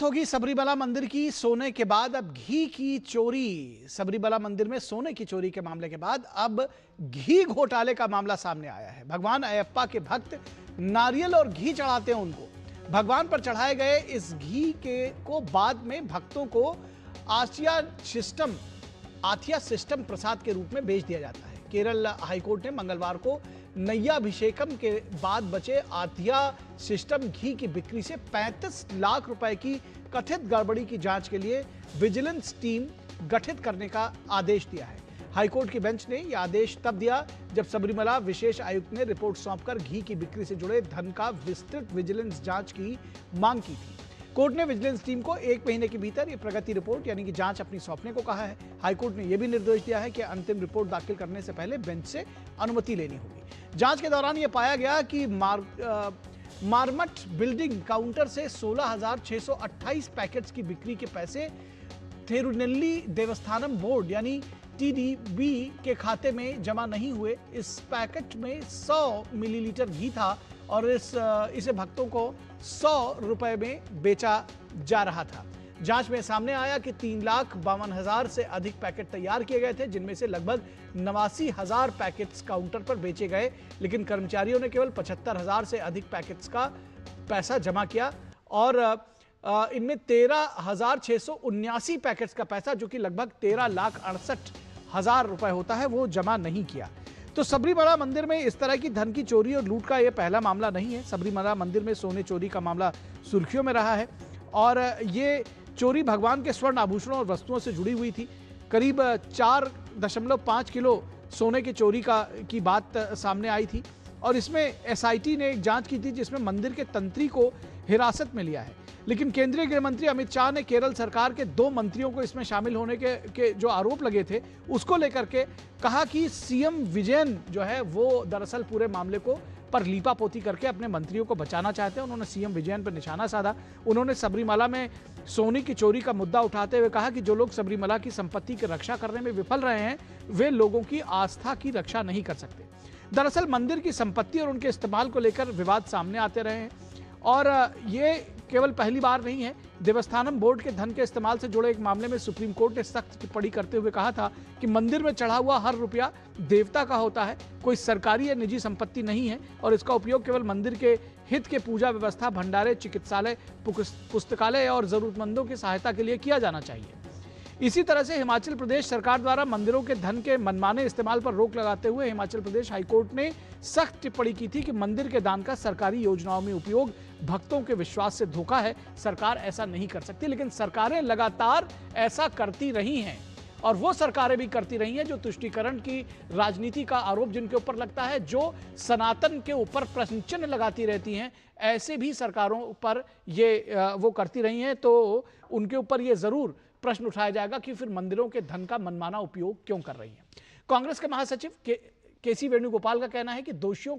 होगी सबरीमला मंदिर की सोने के बाद अब घी की चोरी। सबरीमला मंदिर में सोने की चोरी के मामले के बाद अब घी घोटाले का मामला सामने आया है। भगवान अयप्पा के भक्त नारियल और घी चढ़ाते हैं उनको। भगवान पर चढ़ाए गए इस घी के को बाद में भक्तों को आथिया सिस्टम प्रसाद के रूप में बेच दिया जाता है। केरल हाईकोर्ट ने मंगलवार को नैयाभिषेकम के बाद बचे आथिया सिस्टम घी की बिक्री से 35 लाख रुपए की कथित गड़बड़ी की जांच के लिए विजिलेंस टीम गठित करने का आदेश दिया है। हाईकोर्ट की बेंच ने यह आदेश तब दिया जब सबरीमला विशेष आयुक्त ने रिपोर्ट सौंपकर घी की बिक्री से जुड़े धन का विस्तृत विजिलेंस जांच की मांग की थी। कोर्ट ने विजिलेंस टीम को 1 महीने के भीतर ये प्रगति रिपोर्ट यानी कि जांच अपनी सौंपने को कहा है। हाईकोर्ट ने यह भी निर्देश दिया है कि अंतिम रिपोर्ट दाखिल करने से पहले बेंच से अनुमति लेनी होगी। जांच के दौरान यह पाया गया कि मारमठ बिल्डिंग काउंटर से 16,628 पैकेट्स की बिक्री के पैसे थिरुनेल्ली देवस्थानम बोर्ड यानी टीडीबी के खाते में जमा नहीं हुए। इस पैकेट में 100 मिलीलीटर घी था और इसे भक्तों को 100 रुपए में बेचा जा रहा था। जांच में सामने आया कि 3,52,000 से अधिक पैकेट तैयार किए गए थे, जिनमें से लगभग 89,000 पैकेट्स काउंटर पर बेचे गए, लेकिन कर्मचारियों ने केवल 75,000 से अधिक पैकेट्स का पैसा जमा किया और इनमें 13,679 पैकेट्स का पैसा, जो कि लगभग 13,68,000 रुपए होता है, वो जमा नहीं किया। तो सबरीमला मंदिर में इस तरह की धन की चोरी और लूट का यह पहला मामला नहीं है। सबरीमला मंदिर में सोने चोरी का मामला सुर्खियों में रहा है और ये चोरी भगवान के स्वर्ण आभूषणों और वस्तुओं से जुड़ी हुई थी। करीब 4.5 किलो सोने की चोरी की बात सामने आई थी और इसमें एसआईटी ने एक जांच की थी जिसमें मंदिर के तंत्री को हिरासत में लिया है। लेकिन केंद्रीय गृह मंत्री अमित शाह ने केरल सरकार के 2 मंत्रियों को इसमें शामिल होने के जो आरोप लगे थे उसको लेकर के कहा कि सीएम विजयन जो है वो दरअसल पूरे मामले को पर लीपापोती करके अपने मंत्रियों को बचाना चाहते हैं। उन्होंने सीएम विजयन पर निशाना साधा। उन्होंने सबरीमला में सोने की चोरी का मुद्दा उठाते हुए कहा कि जो लोग सबरीमला की संपत्ति की रक्षा करने में विफल रहे हैं वे लोगों की आस्था की रक्षा नहीं कर सकते। दरअसल मंदिर की संपत्ति और उनके इस्तेमाल को लेकर विवाद सामने आते रहे हैं और ये केवल पहली बार नहीं है। देवस्थानम बोर्ड के धन के इस्तेमाल से जुड़े एक मामले में सुप्रीम कोर्ट ने सख्त टिप्पणी करते हुए कहा था कि मंदिर में चढ़ा हुआ हर रुपया देवता का होता है, कोई सरकारी या निजी संपत्ति नहीं है और इसका उपयोग केवल मंदिर के हित के पूजा व्यवस्था, भंडारे, चिकित्सालय, पुस्तकालय और जरूरतमंदों की सहायता के लिए किया जाना चाहिए। इसी तरह से हिमाचल प्रदेश सरकार द्वारा मंदिरों के धन के मनमाने इस्तेमाल पर रोक लगाते हुए हिमाचल प्रदेश हाईकोर्ट ने सख्त टिप्पणी की थी कि मंदिर के दान का सरकारी योजनाओं में उपयोग भक्तों के विश्वास से धोखा है, सरकार ऐसा नहीं कर सकती। लेकिन सरकारें लगातार ऐसा करती रही हैं और वो सरकारें भी करती रही हैं जो तुष्टीकरण की राजनीति का आरोप जिनके ऊपर लगता है, जो सनातन के ऊपर प्रश्न चिन्ह लगाती रहती हैं, ऐसे भी सरकारों पर ये वो करती रही हैं। तो उनके ऊपर ये जरूर प्रश्न उठाया जाएगा कि फिर मंदिरों के धन का मनमाना उपयोग क्यों कर रही है। कांग्रेस के महासचिव केसी वेणुगोपाल का कहना है कि दोषियों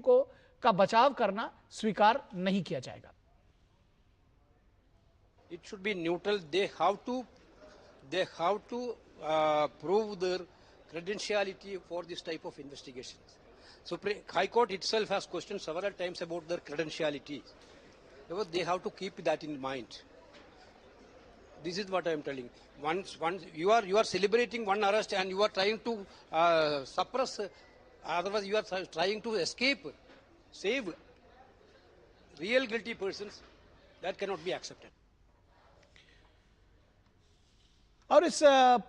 का बचाव करना स्वीकार नहीं किया जाएगा। It should be neutral. They have to prove their credentiality for this type of investigations. So High Court itself has questioned several times about their credentiality. Therefore, they have to keep that in mind. This is what I am telling. Once you are celebrating one arrest and you are trying to suppress, otherwise you are trying to save real guilty persons. That cannot be accepted. और इस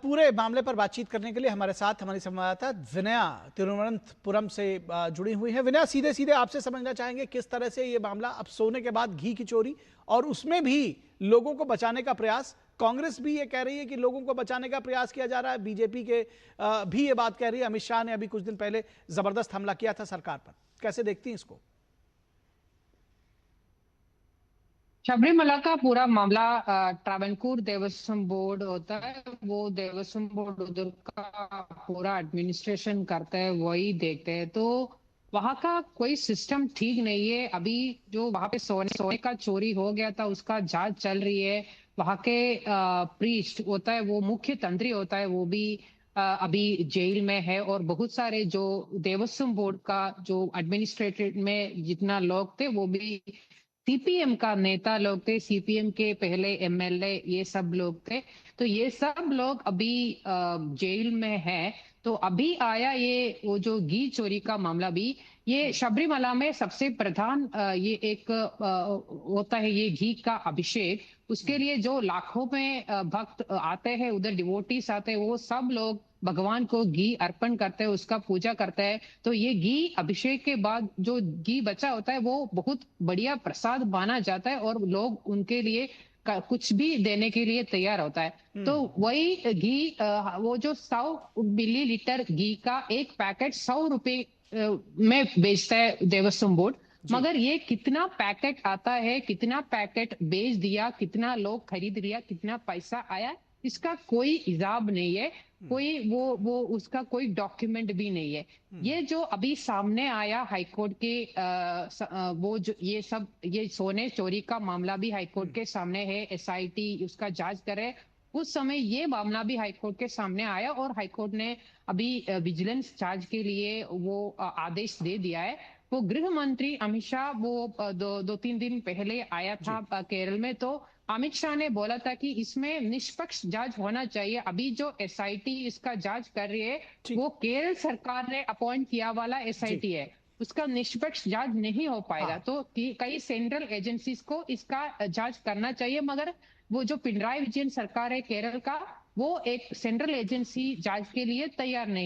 पूरे मामले पर बातचीत करने के लिए हमारे साथ हमारी संवाददाता विनया तिरुवनंतपुरम से जुड़ी हुई है। विनया, सीधे सीधे आपसे समझना चाहेंगे किस तरह से ये मामला अब सोने के बाद घी की चोरी और उसमें भी लोगों को बचाने का प्रयास। कांग्रेस भी ये कह रही है कि लोगों को बचाने का प्रयास किया जा रहा है, बीजेपी के भी ये बात कह रही है। अमित शाह ने अभी कुछ दिन पहले जबरदस्त हमला किया था सरकार पर। कैसे देखती हैं इसको? शबरीमला का पूरा मामला ट्रावनकूर देवस्थानम बोर्ड होता है, वो देवस्थानम बोर्ड उधर का पूरा एडमिनिस्ट्रेशन करता है, वही देखते हैं। तो वहां का कोई सिस्टम ठीक नहीं है। अभी जो वहां पे सोने का चोरी हो गया था उसका जांच चल रही है। वहां के प्रीस्ट होता है, वो मुख्य तंत्री होता है, वो भी अभी जेल में है और बहुत सारे जो देवस्थानम बोर्ड का जो एडमिनिस्ट्रेटिव में जितना लोग थे वो भी सीपीएम का नेता लोग थे, सीपीएम के पहले एमएलए, ये सब लोग थे। तो ये सब लोग अभी जेल में है। तो अभी आया ये वो जो घी चोरी का मामला भी, ये शबरीमला में सबसे प्रधान ये एक होता है ये घी का अभिषेक। उसके लिए जो लाखों में भक्त आते हैं, उधर डिवोटीज आते हैं, वो सब लोग भगवान को घी अर्पण करते हैं, उसका पूजा करते हैं। तो ये घी अभिषेक के बाद जो घी बचा होता है, वो बहुत बढ़िया प्रसाद माना जाता है और लोग उनके लिए कुछ भी देने के लिए तैयार होता है। तो वही घी वो जो 100 मिलीलीटर घी का एक पैकेट 100 रुपए में बेचता है देवस्थान बोर्ड। मगर ये कितना पैकेट आता है, कितना पैकेट बेच दिया, कितना लोग खरीद लिया, कितना पैसा आया, इसका कोई हिसाब नहीं है। कोई वो उसका कोई डॉक्यूमेंट भी नहीं है। ये जो अभी सामने आया हाईकोर्ट के वो जो ये सब ये सोने चोरी का मामला भी हाईकोर्ट के सामने है, एसआईटी उसका जांच करे। उस समय ये मामला भी हाईकोर्ट के सामने आया और हाईकोर्ट ने अभी विजिलेंस चार्ज के लिए वो आदेश दे दिया है। वो गृह मंत्री अमित शाह वो 2-3 दिन पहले आया था केरल में। तो अमित शाह ने बोला था कि इसमें निष्पक्ष जांच होना चाहिए। अभी जो एसआईटी इसका जांच कर रही है, वो केरल सरकार ने अपॉइंट किया वाला एसआईटी है, उसका निष्पक्ष जांच नहीं हो पाएगा। तो कई सेंट्रल एजेंसीज को इसका जांच करना चाहिए। मगर वो जो पिनराई विजयन सरकार है केरल का, वो एक सेंट्रल एजेंसी जांच के लिए तैयार नहीं।